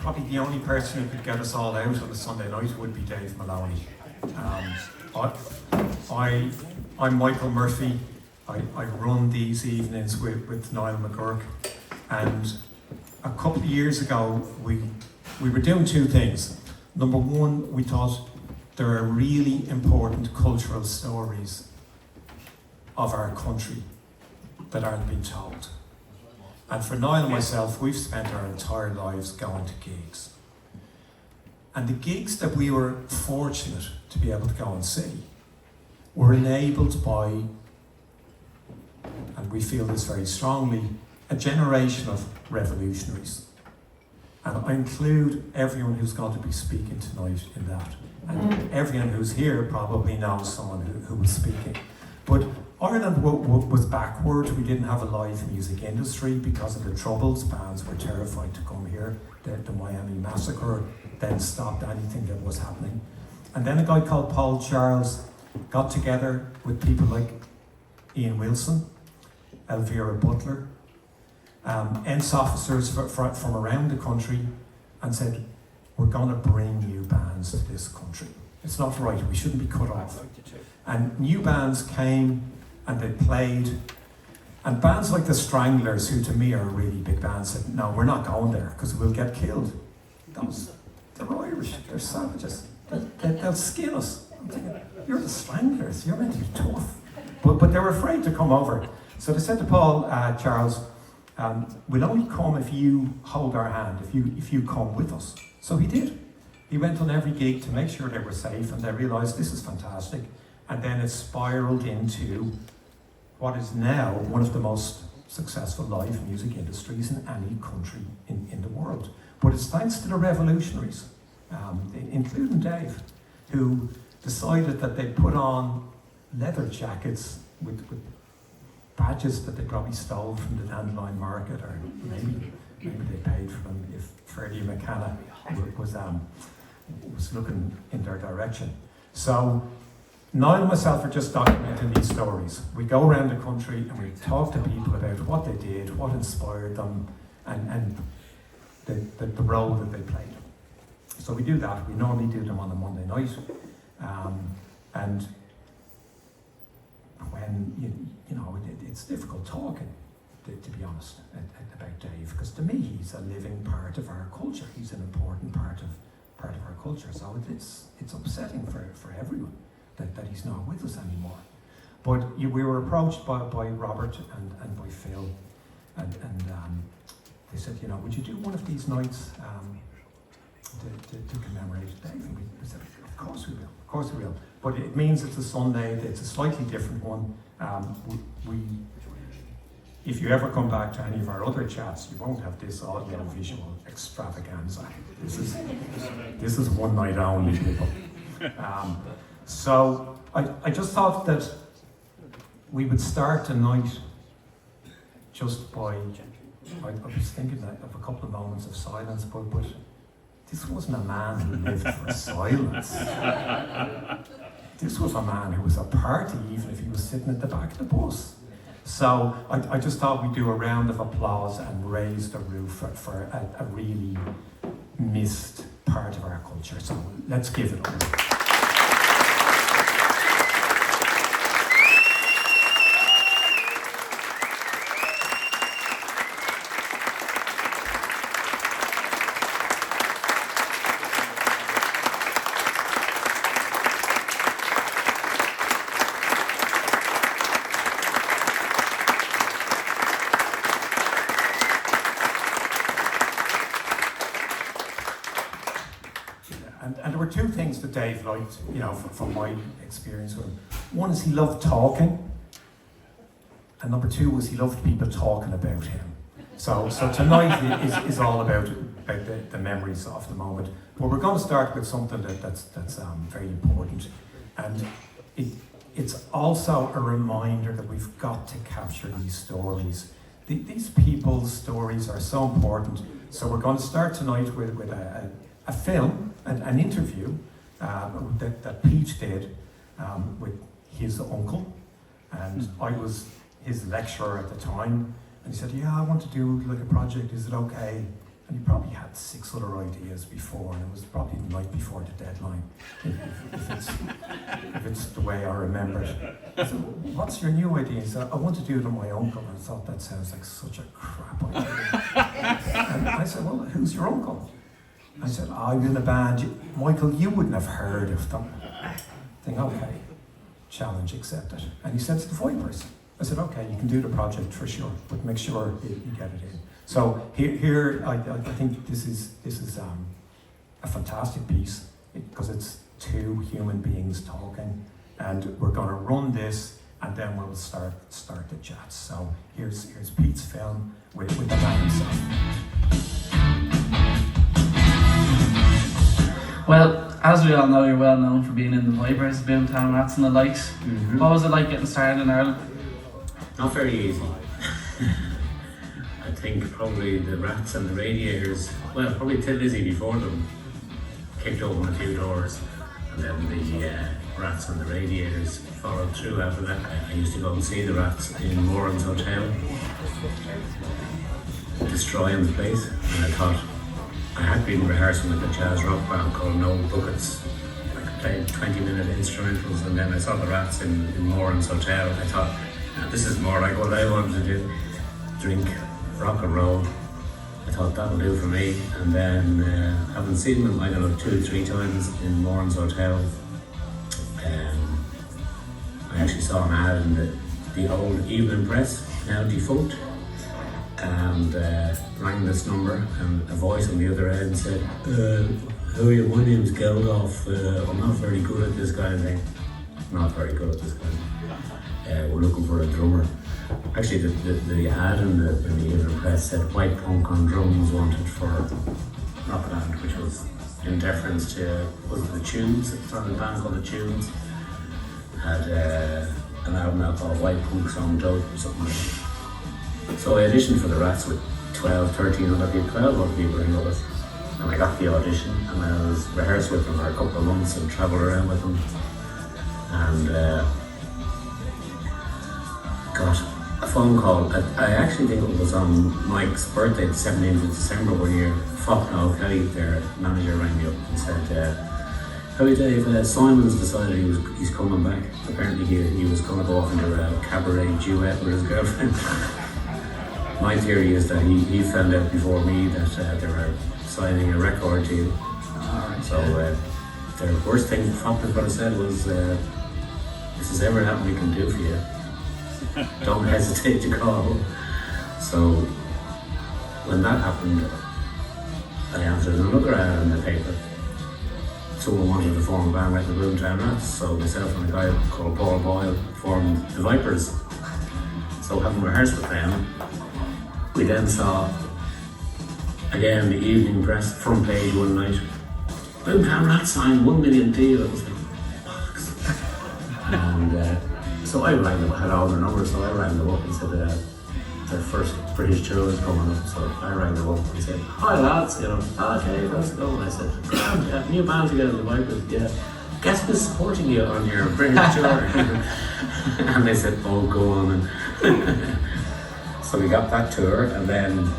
probably the only person who could get us all out on a Sunday night would be Dave Moloney. I'm Michael Murphy. I run these evenings with Niall McGurk, and a couple of years ago we were doing two things. Number one, we thought there are really important cultural stories of our country that aren't being told. And for Niall and myself, we've spent our entire lives going to gigs. And the gigs that we were fortunate to be able to go and see were enabled by, and we feel this very strongly, a generation of revolutionaries. And I include everyone who's going to be speaking tonight in that. And everyone who's here probably knows someone who was speaking. But Ireland was backward. We didn't have a live music industry because of the Troubles. Bands were terrified to come here. The Miami Massacre then stopped anything that was happening. And then a guy called Paul Charles got together with people like Ian Wilson, Elvira Butler, ENTS officers from around the country, and said, we're going to bring new bands to this country. It's not right, we shouldn't be cut off. And new bands came and they played, and bands like the Stranglers, who to me are a really big band, said, no, we're not going there because we'll get killed. They're Irish, they're savages, they'll skin us. I'm thinking, you're the Stranglers, you're meant to be tough. But they were afraid to come over. So they said to Paul Charles, we'll only come if you hold our hand, if you come with us. So he did. He went on every gig to make sure they were safe, and they realised this is fantastic. And then it spiralled into what is now one of the most successful live music industries in any country in the world. But it's thanks to the revolutionaries, including Dave, who decided that they put on leather jackets with badges that they probably stole from the Dandelion Market, or maybe they paid for them if Freddie McKenna was looking in their direction. So Niall and myself are just documenting these stories. We go around the country and we talk to people about what they did, what inspired them, and the role that they played. So we do that. We normally do them on a Monday night, and when it's difficult talking, to be honest, about Dave, because to me he's a living part of our culture. He's an important part of our culture. So it's upsetting for everyone that he's not with us anymore. But we were approached by Robert and by Phil, and they said, would you do one of these nights to commemorate Dave? And we said, of course we will. But it means it's a Sunday. It's a slightly different one. If you ever come back to any of our other chats, you won't have this audio-visual extravaganza. This is one night only, people. So I just thought that we would start tonight just by, I was thinking of a couple of moments of silence, but this wasn't a man who lived for silence. This was a man who was a party, even if he was sitting at the back of the bus. So I just thought we'd do a round of applause and raise the roof for a really missed part of our culture. So let's give it up. And there were two things that Dave liked, from my experience with him. One is he loved talking, and number two was he loved people talking about him. So tonight is all about the memories of the moment. But we're going to start with something that's very important, and it's also a reminder that we've got to capture these stories. These people's stories are so important. So we're going to start tonight with a film, an interview that Pete did with his uncle, and I was his lecturer at the time, and he said, I want to do like a project, is it okay? And he probably had 6 other ideas before, and it was probably the night before the deadline, if it's the way I remember it. I said, what's your new idea? He said, I want to do it on my uncle. And I thought, that sounds like such a crap idea. And I said, well, who's your uncle? I said, I was in a band. Michael, you wouldn't have heard of them. I think, okay, challenge accepted. And he said, it's the Vipers. I said, okay, you can do the project for sure, but make sure you get it in. So here I think this is a fantastic piece, because it's 2 human beings talking, and we're going to run this, and then we'll start the chat. So here's Pete's film with the man himself. Well, as we all know, you're well known for being in the Vipers, Boomtown Rats and the likes. Mm-hmm. What was it like getting started in Ireland? Not very easy. I think probably the Rats and the Radiators, well, probably Till Lizzie before them, kicked open a few doors, and then the Rats and the Radiators followed through after that. I used to go and see the Rats in Whelans Hotel, destroying the place, and I thought, I had been rehearsing with a jazz rock band called No Buckets. I played 20-minute instrumentals, and then I saw the Rats in Whelans Hotel. I thought, this is more like what I wanted to do. Drink, rock and roll. I thought that'll do for me. And then, having seen them, I don't know, 2 or 3 times in Whelans Hotel, I actually saw an ad in the old Evening Press, now defunct, and rang this number, and a voice on the other end said, how are you? My name's Geldof. I'm not very good at this kind of thing. Not very good at this kind of thing. We're looking for a drummer. Actually, the ad in the Evening Press said white punk on drums wanted for rock band, which was in deference to, was it the Tunes? It started a band called the Tunes. Had an album out called White Punks on Dope or something like that. So I auditioned for the Rats with 12 other people in with. And I got the audition, and I was rehearsed with them for a couple of months and travelled around with them. And got a phone call. I actually think it was on Mike's birthday, the 17th of December one year. Faulkner Kelly, their manager, rang me up and said, how are you, Dave? Simon's decided he's coming back. Apparently he was going to go off into a cabaret duet with his girlfriend. My theory is that he found out before me that they were signing a record deal. So the worst thing Faulkner's going to said was, this is ever happened we can do for you. Don't hesitate to call. So when that happened, I answered another ad in the paper. Someone wanted to form a band like the Boomtown Rats, so myself and a guy called Paul Boyle formed the Vipers. So having rehearsed with them, we then saw, again, the Evening Press front page one night, Boomtown Rats signed 1 million deal. I was like, bollocks. And so I rang them, I had all their numbers, so I rang them up and said their first British tour was coming up, so I rang them up and said, hi lads, okay, let's go. And I said, yeah, new band together, the Vipers, yeah. Guess who's supporting you on your British tour? And they said, oh, go on. So we got that tour, and then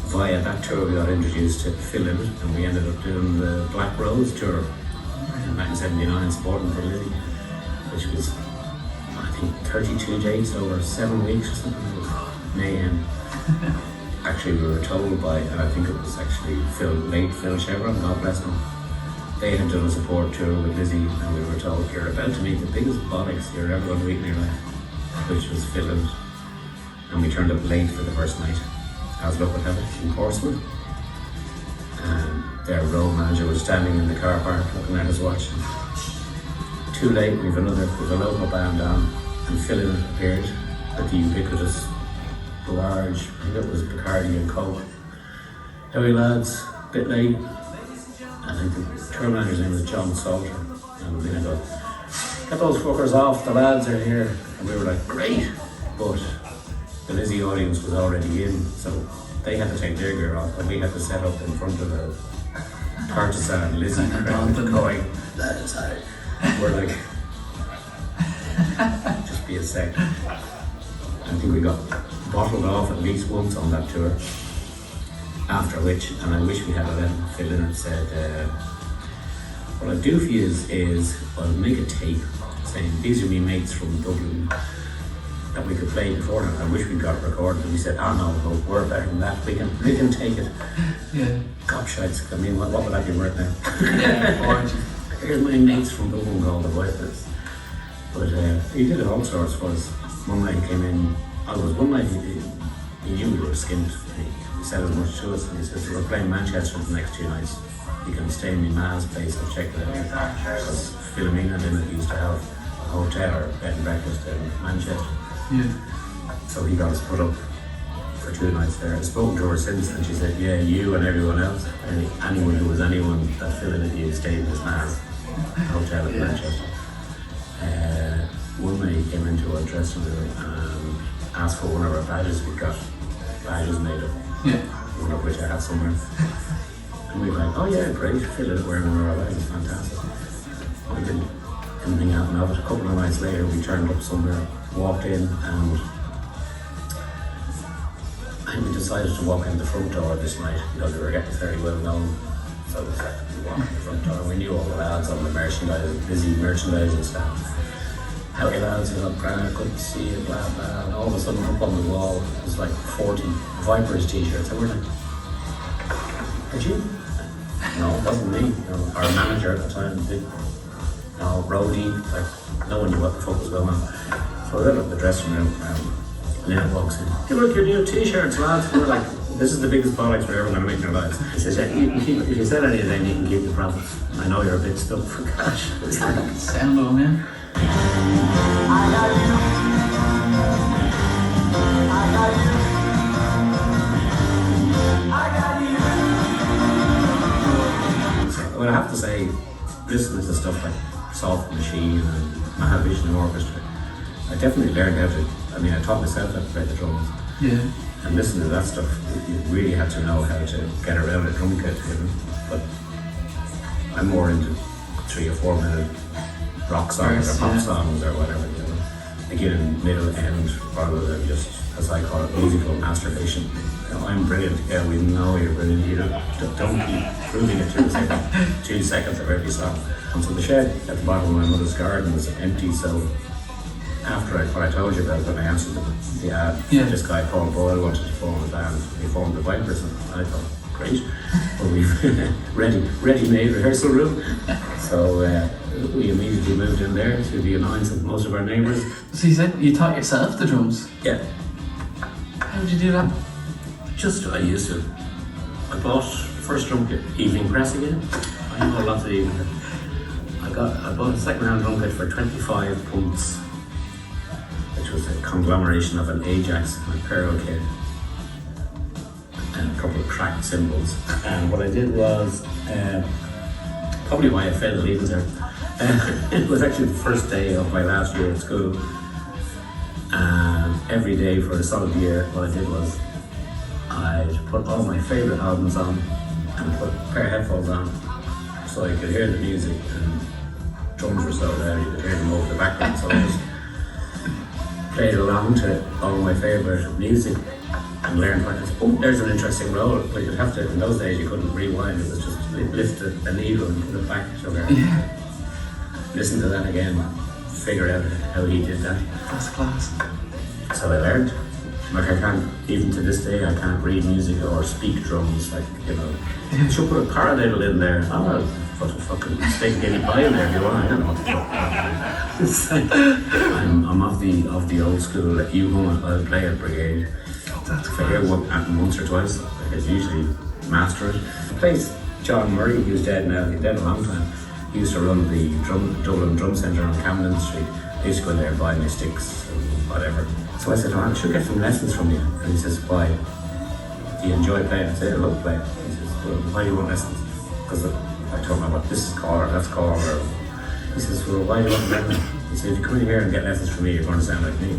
via that tour we got introduced to Phil Emmett, and we ended up doing the Black Rose tour in 1979, supporting Till Lizzie, which was, I think, 32 dates over 7 weeks or something. It was mayhem. Actually, we were told by, and I think it was actually late Phil Chevron, God bless him, they had done a support tour with Lizzie, and we were told, you're about to meet the biggest bollocks you're ever going to meet in your life, which was Phil Emmett. And we turned up late for the first night, as luck would have it, in Portsmouth. And their road manager was standing in the car park looking at his watch. Too late, we've a local band on, and Phil Emmett appeared at the ubiquitous large, I think it was Bacardi and Coke. How are you lads? Bit late. I think the tour manager's name was John Salter. And we go, get those fuckers off, the lads are here. And we were like, great. But the Lizzie audience was already in, so they had to take their gear off, and we had to set up in front of the partisan Lizzie crowd going, lads, we're like, just be a sec. I think we got bottled off at least once on that tour. After which, and I wish we had a letter fill in and said, what I'll do for you is I'll make a tape saying these are me mates from Dublin that we could play beforehand. I wish we got it recorded. And we said, oh no, we're better than that. We can take it. Yeah. Gobshites. I mean, what would that be worth now? Yeah. Here's my mates from Dublin called the Whelans. But he did all sorts for us. One night he came in, one night he knew we were skint. He said as much to us, and he says, we're playing Manchester the next 2 nights. You can stay in my ma's place, I'll check it out. Because Philomena didn't used to have a hotel or bed and breakfast in Manchester. Yeah. So he got us put up for 2 nights there. I've spoken to her since, and she said, yeah, you and everyone else, anyone who was anyone that Philomena stayed in his ma's hotel in Manchester. One night he came into our dressing room and asked for one of our badges. We got badges made up, one of which I have somewhere. And we were like, oh yeah, great, Phil is wearing one of our badges, fantastic. We didn't anything happen of it. A couple of nights later we turned up somewhere, walked in, and we decided to walk in the front door this night because we were getting very well known. So we walked in the front door. We knew all the lads on the merchandise, busy merchandising staff. How you lads, you know, grand, good to see you, blah blah. And all of a sudden up on the wall it was like 40 Vipers t-shirts. And we're like, did you? No, it wasn't me. You know, our manager at the time did. No, roadie, like no one knew what the fuck was going on. So we went up the dressing room and Lynn walks in. Hey look, your new t-shirts, lads. And we're like, this is the biggest bollocks we're ever going to make in our lives. He says, yeah, if you sell any of them, you can keep the profits. I know you're a bit stuck for cash. It's like, sound of man. I got you. I got you. I got you. So, well, I have to say, listening to stuff like Soft Machine and Mahavishnu Orchestra, I definitely learned how to, I taught myself how to play the drums. Yeah. And listening to that stuff, you really had to know how to get around a drum kit, you know. But I'm more into 3 or 4 minute rock songs or pop songs or whatever, you know. Beginning, middle, end, rather than just, as I call it, musical masturbation. You know, I'm brilliant. Yeah, we know you're brilliant. You don't keep proving it to us 2 seconds of every song. And so the shed at the bottom of my mother's garden was empty, so after what I told you about when I answered the ad, this guy Paul Boyle wanted to form a band. He formed the Vipers, and I thought, great. Well, we've ready-made rehearsal room. So we immediately moved in there to the annoyance of most of our neighbours. So you said you taught yourself the drums? Yeah. How did you do that? I used to. I bought first drum kit, evening press again. I know lots of evening. I bought a second-hand drum kit for 25 punts, which was a conglomeration of an Ajax and a Pearl kit and a couple of cracked cymbals. And what I did was, probably why I failed at leaving there, it was actually the first day of my last year at school. And every day for a solid year, what I did was I'd put all my favourite albums on and put a pair of headphones on so I could hear the music, and drums were so loud you could hear them over the background, so I just played along to all my favourite music and learned what it is. Oh, there's an interesting roll, but you'd have to, in those days you couldn't rewind, it was just lift a needle and put it back to there. Listen to that again, figure out how he did that. That's class. So I learned. Like I can't, even to this day, I can't read music or speak drums, like, you know. You should put a paradiddle in there. Oh, well, put a fucking steak guinea pie in there if you want, I don't know what the fuck. It's like, I'm of the old school, like you go and I'll play at Brigade. If I hear one once or twice, I could usually master it. The place, John Murray, who's dead now, he's dead a long time, he used to run the Dublin Drum Centre on Camden Street. I used to go in there and buy my sticks and whatever. So I said, oh, I should get some lessons from you. And he says, why? Do you enjoy playing? I said, I love playing. He says, well, why do you want lessons? Because I told him what this is called or that's called. Or he says, well, why do you want lessons? He said, if you come in here and get lessons from me, you're going to sound like me.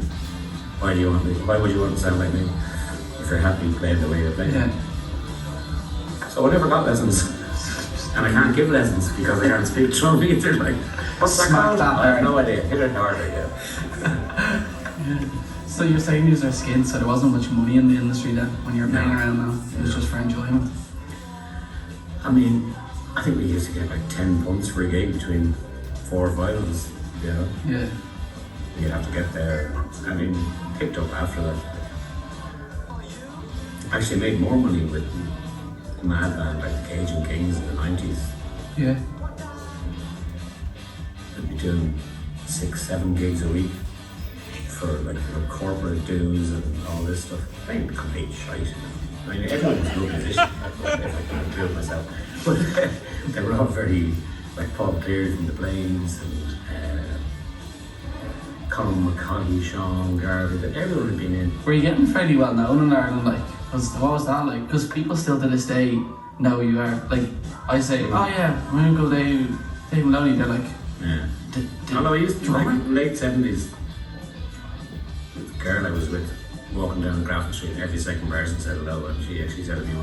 Why would you want to sound like me if you're happy playing the way you're playing? Yeah. So I never got lessons. And I can't give lessons because I can't speak drum either. Like, what's that called? I have no idea. Hit it harder, yeah. So you're saying these are skins, so there wasn't much money in the industry then when you were playing around now? It was just for enjoyment? I mean, I think we used to get like 10 punts for a gig between 4 or 5 of us, you know? Yeah. You'd have to get there. I mean, picked up after that. Actually made more money with mad band like the Cajun Kings in the 90s. Yeah. I'd be doing 6-7 gigs a week for like corporate dues and all this stuff. I mean, complete shite. I mean, everyone was no position if I could do it myself. But they were all very, like Paul Cleary from the Plains and Colin McCaughey, Sean Garvey, but everyone had been in. Were you getting fairly well known in Ireland? Like, what was that like? Because people still to this day know who you are. Like, I say, oh yeah, I'm gonna go Dave Moloney. They're like, Yeah. Although I used to, like, late 70s, the girl I was with, walking down Grafton Street, and every second person said hello, and she actually said to me,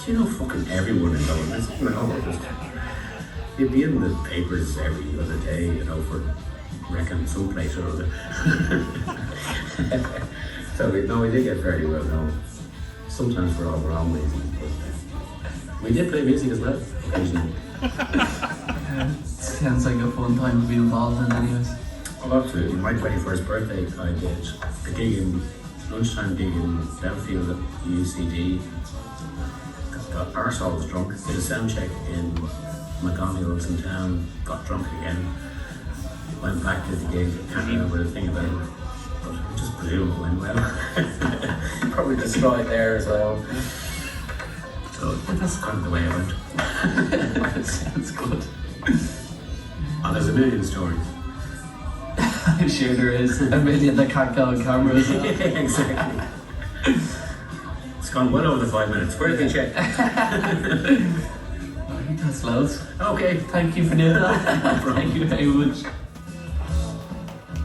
"Do you know fucking everyone in Dublin?" I said, "No, you'd be in the papers every other day, you know, for wrecking someplace or other." So we did get fairly well known. Sometimes for all the wrong reasons, but we did play music as well, occasionally. Sounds like a fun time to be involved in anyways. Oh, absolutely. My 21st birthday, I did a gig lunchtime gig in Belfield at UCD. Got arseholes drunk, did a sound check in Wilson town, got drunk again, went back to the gig, can't remember a thing about it, but I just presume it went well. Probably destroyed there as well. So that's kind of the way it went. Sounds good. Oh, there's a million stories. I'm sure there is a million that can't go on camera as well. Exactly. It's gone well over the 5 minutes. Where did they check? I think that's loads. Okay. Thank you for doing that. Thank you very much.